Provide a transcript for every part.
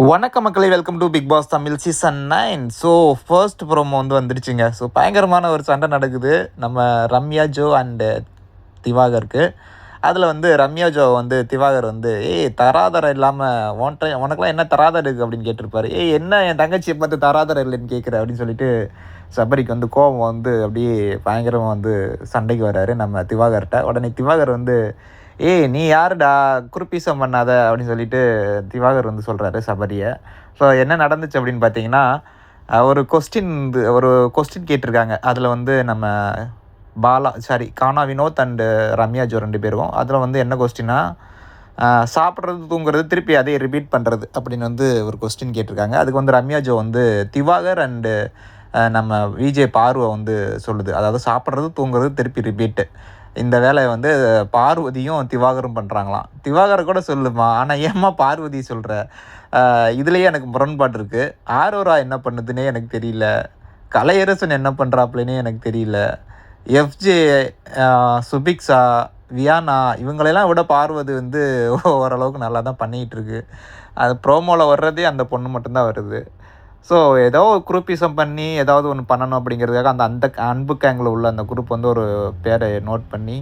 வணக்க மக்களே, welcome to Bigg Boss Tamil season 9. So first promo வந்துருச்சுங்க. ஸோ பயங்கரமான ஒரு சண்டை நடக்குது நம்ம ரம்யா ஜோ அண்டு திவாகருக்கு. அதில் ரம்யா ஜோ திவாகர் ஏய் தராதரம் இல்லாமல் உனக்குலாம் என்ன தராதரம் இருக்குது அப்படின்னு கேட்டிருப்பாரு. ஏய் என்ன என் தங்கச்சியை பார்த்து தராதரம் இல்லைன்னு கேட்குற அப்படின்னு சொல்லிட்டு சபரிக்கு கோபம் அப்படியே பயங்கரமாக சண்டைக்கு வர்றாரு நம்ம திவாகர்கிட்ட. உடனே திவாகர் ஏய் நீ யாருடா குறுப்பீசம் பண்ணாத அப்படின்னு சொல்லிட்டு திவாகர் சொல்கிறாரு சபரியை. ஸோ என்ன நடந்துச்சு அப்படின்னு பார்த்தீங்கன்னா, ஒரு கொஸ்டின் கேட்டிருக்காங்க. அதில் நம்ம கானா வினோத் அண்டு ரம்யா ஜோ 2 பேரும். அதில் என்ன கொஸ்டின்னா, சாப்பிட்றது தூங்குறது திருப்பி அதே ரிப்பீட் பண்ணுறது அப்படின்னு ஒரு கொஸ்டின் கேட்டிருக்காங்க. அதுக்கு ரம்யா ஜோ திவாகர் அண்டு நம்ம விஜே பார்வை சொல்லுது. அதாவது சாப்பிட்றது தூங்குறது திருப்பி ரிப்பீட்டு. இந்த வேலையை பார்வதியும் திவாகரும் பண்ணுறாங்களாம். திவாகரை கூட சொல்லுமா, ஆனால் ஏம்மா பார்வதி சொல்கிற? இதுலேயே எனக்கு முரண்பாடு இருக்குது. ஆரோரா என்ன பண்ணுதுன்னே எனக்கு தெரியல, கலையரசன் என்ன பண்ணுறாப்புலனே எனக்கு தெரியல, எஃப்ஜே, சுபிக்ஷா, வியானா இவங்களெல்லாம் விட பார்வதி ஓரளவுக்கு நல்லா தான் பண்ணிகிட்ருக்கு. அது ப்ரோமோவில் வர்றதே அந்த பொண்ணு மட்டும்தான் வருது. ஸோ ஏதோ குரூப்பிசம் பண்ணி ஏதாவது ஒன்று பண்ணணும் அப்படிங்கிறதுக்காக அந்த அன்பு கேங்கில் உள்ள அந்த குரூப் ஒரு பேரை நோட் பண்ணி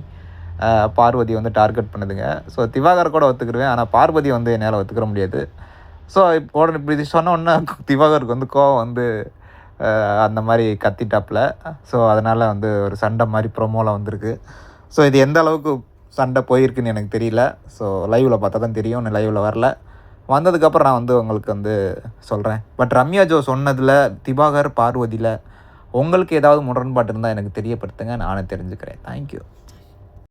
பார்வதி டார்கெட் பண்ணுதுங்க. ஸோ திவாகர் கூட ஒத்துக்கிடுவேன், ஆனால் பார்வதி என்னால் ஒத்துக்கிற முடியாது. ஸோ இப்படி சொன்ன உடனே திவாகருக்கு கோவம் அந்த மாதிரி கத்திட்டாப்பில். ஸோ அதனால் ஒரு சண்டை மாதிரி ப்ரொமோவில் வந்திருக்கு. ஸோ இது எந்த அளவுக்கு சண்டை போயிருக்குன்னு எனக்கு தெரியல. ஸோ லைவில் பார்த்தா தான் தெரியும். இன்னும் லைவில் வரல. வந்ததுக்கப்புறம் நான் உங்களுக்கு சொல்கிறேன். பட் ரம்யா ஜோ சொன்னதில் திவாகர் பார்வதியில் உங்களுக்கு ஏதாவது முரண்பாட்டு இருந்தால் எனக்கு தெரியப்படுத்துங்க, நானே தெரிஞ்சுக்கிறேன். தேங்க்யூ.